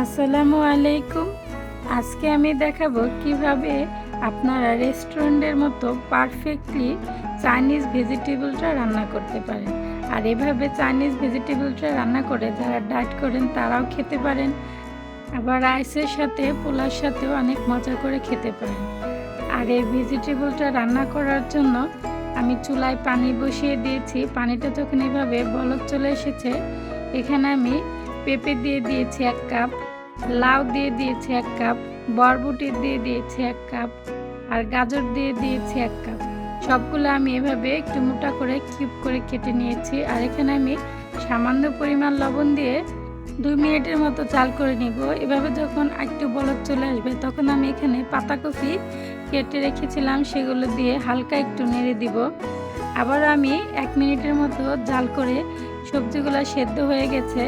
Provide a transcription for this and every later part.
আসসালামু আলাইকুম। আজকে আমি দেখাবো কিভাবে আপনারা রেস্টুরেন্টের মতো পারফেক্টলি চাইনিজ ভেজিটেবলটা রান্না করতে পারেন। আর এভাবে চাইনিজ ভেজিটেবলটা রান্না করে যারা ডায়েট করেন তারাও খেতে পারেন, আবার রাইসের সাথে পোলার সাথেও অনেক মজা করে খেতে পারেন। আর এই ভেজিটেবলটা রান্না করার জন্য আমি চুলায় পানি বসিয়ে দিয়েছি। পানিটা যখন এভাবে বলক চলে এসেছে, এখানে আমি পেঁপে দিয়ে দিয়েছি 1 কাপ, লাউ দিয়ে দিয়েছি 1 কাপ, বরবটি দিয়ে দিয়েছি 1 কাপ, আর গাজর দিয়ে দিয়েছি 1 কাপ। সবগুলো আমি এভাবে একটু মোটা করে কিউব করে কেটে নিয়েছি। আর এখানে আমি সামান্য পরিমাণ লবণ দিয়ে 2 মিনিটের মতো জাল করে নিব। এভাবে যখন একটু বলক চলে আসবে তখন আমি এখানে পাতাকপি কেটে রেখেছিলাম সেগুলো দিয়ে হালকা একটু নেড়ে দিব। আবার আমি 1 মিনিটের মতো জাল করে সবজিগুলো সেদ্ধ হয়ে গেছে,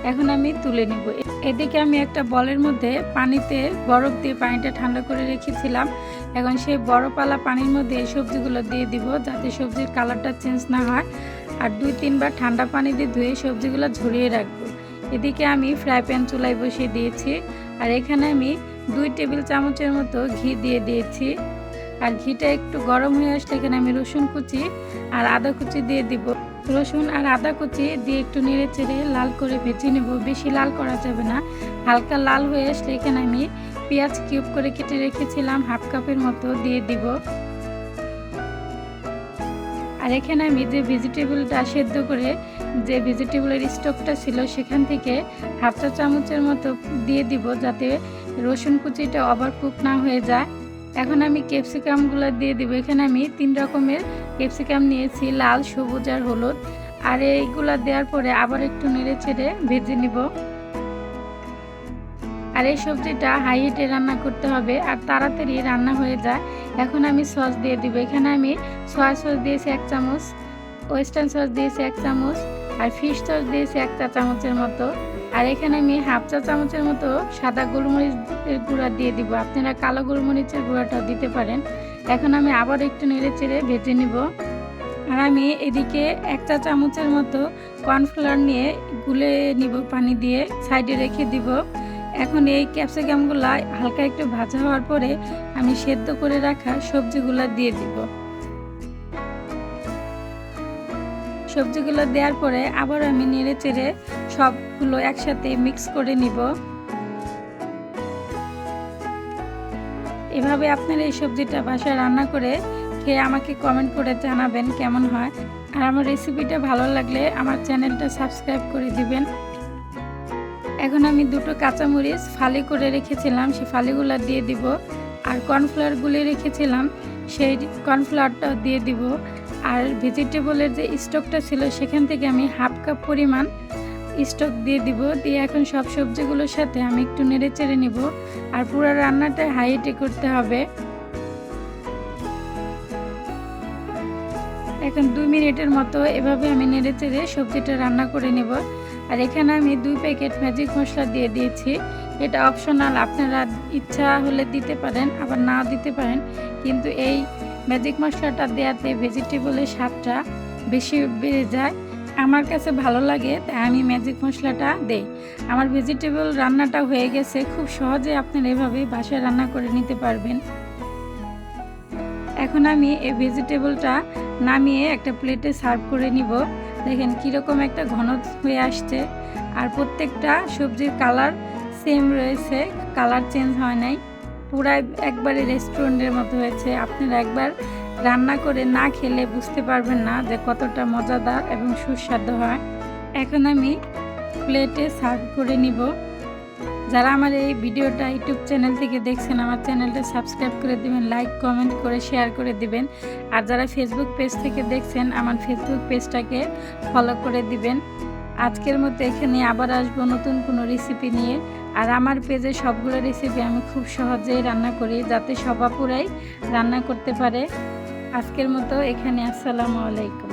এখন আমি তুলে নিব। এদিকে আমি একটা বলের মধ্যে পানিতে বরফ দিয়ে পানিটা ঠান্ডা করে রেখেছিলাম। এখন সেই বরফওয়ালা পানির মধ্যে এই সবজিগুলো দিয়ে দিব যাতে সবজির কালারটা চেঞ্জ না হয়। আর 2-3 বার ঠান্ডা পানি দিয়ে ধুয়ে সবজিগুলো ঝরিয়ে রাখবো। এদিকে আমি ফ্রাই প্যান চুলায় বসিয়ে দিয়েছি। আর এখানে আমি 2 টেবিল চামচের মতো ঘি দিয়ে দিয়েছি। আর ঘিটা একটু গরম হয়ে আসলে এখানে আমি রসুন কুচি আর আদা কুচি দিয়ে দিব। রসুন আর আদা কুচি দিয়ে একটু নেড়ে চেড়ে লাল করে ভেজে নেব। বেশি লাল করা যাবে না, হালকা লাল হয়ে আসলে এখানে আমি পেঁয়াজ কিউব করে কেটে রেখেছিলাম 1/2 কাপের মতো দিয়ে দিব। আর এখানে আমি যে ভেজিটেবলটা সেদ্ধ করে যে ভেজিটেবলের স্টকটা ছিল সেখান থেকে 1/2 চা চামচের মতো দিয়ে দিব যাতে রসুন কুচিটা ওভারকুক না হয়ে যায়। এখন আমি ক্যাপসিকামগুলো দিয়ে দিব। এখানে আমি 3 রকমের ক্যাপসিকাম নিয়েছি, লাল, সবুজ আর হলুদ। আর এইগুলা দেওয়ার পরে আবার একটু নেড়ে চেড়ে ভেজে নিব। আর এই সবজিটা হাই হিটে রান্না করতে হবে আর তাড়াতাড়ি রান্না হয়ে যায়। এখন আমি সস দিয়ে দিব। এখানে আমি সয়া সস দিয়েছি 1 চামচ, ওয়েস্টার্ন সস দিয়েছি 1 চামচ, আর ফিশ সস দিয়েছি 1 চা চামচের মতো। আর এখানে আমি 1/2 চা চামচের মতো সাদা গোলমরিচের গুঁড়া দিয়ে দিব। আপনারা কালো গোলমরিচের গুঁড়াটাও দিতে পারেন। এখন আমি আবার একটু নেড়ে চেড়ে ভেজে নিব। আর আমি এদিকে 1 চা চামচের মতো কর্নফ্লাওয়ার নিয়ে গুলে নিব, পানি দিয়ে সাইডে রেখে দিব। এখন এই ক্যাপসিকামগুলো হালকা একটু ভাজা হওয়ার পরে আমি সেদ্ধ করে রাখা সবজিগুলো দিয়ে দিব। সবজিগুলো দেওয়ার পরে আবার আমি নেড়ে চেড়ে সবগুলো একসাথে মিক্স করে নিব। এভাবে আপনারা এই সবজিটা বাসায় রান্না করে খেয়ে আমাকে কমেন্ট করে জানাবেন কেমন হয়। আর আমার রেসিপিটা ভালো লাগলে আমার চ্যানেলটা সাবস্ক্রাইব করে দিবেন। এখন আমি 2টো কাঁচামরিচ ফালি করে রেখেছিলাম, সেই ফালিগুলো দিয়ে দিব। আর কর্নফ্লাওয়ার গুলে রেখেছিলাম সেই কর্নফ্লাওয়ারটাও দিয়ে দিব। আর ভেজিটেবলের যে স্টকটা ছিল সেখান থেকে আমি 1/2 কাপ পরিমাণ স্টক দিয়ে দিব। দিয়ে এখন সব সবজিগুলোর সাথে আমি একটু নেড়ে চেড়ে নিব। আর পুরো রান্নাটা হাই হিটে করতে হবে। এখন 2 মিনিটের মতো এভাবে আমি নেড়ে চেড়ে সবজিটা রান্না করে নেব। আর এখানে আমি 2 প্যাকেট ম্যাজিক মশলা দিয়ে দিয়েছি। এটা অপশনাল, আপনারা ইচ্ছা হলে দিতে পারেন আবার নাও দিতে পারেন, কিন্তু এই ম্যাজিক মশলাটা দেওয়াতে ভেজিটেবলের স্বাদটা বেশি বেড়ে যায়। আমার কাছে ভালো লাগে তাই আমি ম্যাজিক মশলাটা দেই। আমার ভেজিটেবল রান্নাটা হয়ে গেছে। খুব সহজে আপনারা এভাবে বাসায় রান্না করে নিতে পারবেন। এখন আমি এই ভেজিটেবলটা নামিয়ে একটা প্লেটে সার্ভ করে নিব। দেখেন কীরকম একটা ঘন হয়ে আসছে। আর প্রত্যেকটা সবজির কালার সেম রয়েছে, কালার চেঞ্জ হয় নাই। পুরাই একবারে রেস্টুরেন্টের মতো হয়েছে। আপনারা একবার রান্না করে না খেলে বুঝতে পারবেন না যে কতটা মজাদার এবং সুস্বাদু হয়। এখন আমি প্লেটে সার্ভ করে নিব। যারা আমার এই ভিডিওটা ইউটিউব চ্যানেল থেকে দেখছেন আমার চ্যানেলটা সাবস্ক্রাইব করে দিবেন, লাইক কমেন্ট করে শেয়ার করে দিবেন। আর যারা ফেসবুক পেজ থেকে দেখছেন আমার ফেসবুক পেজটাকে ফলো করে দিবেন। আজকের মতো এখানে আবার আসবো নতুন কোনো রেসিপি নিয়ে। আর আমার পেজে সবগুলো রেসিপি আমি খুব সহজেই রান্না করি যাতে সবাই পুরাই রান্না করতে পারে। আজকের মতো এখানে, আসসালামু আলাইকুম।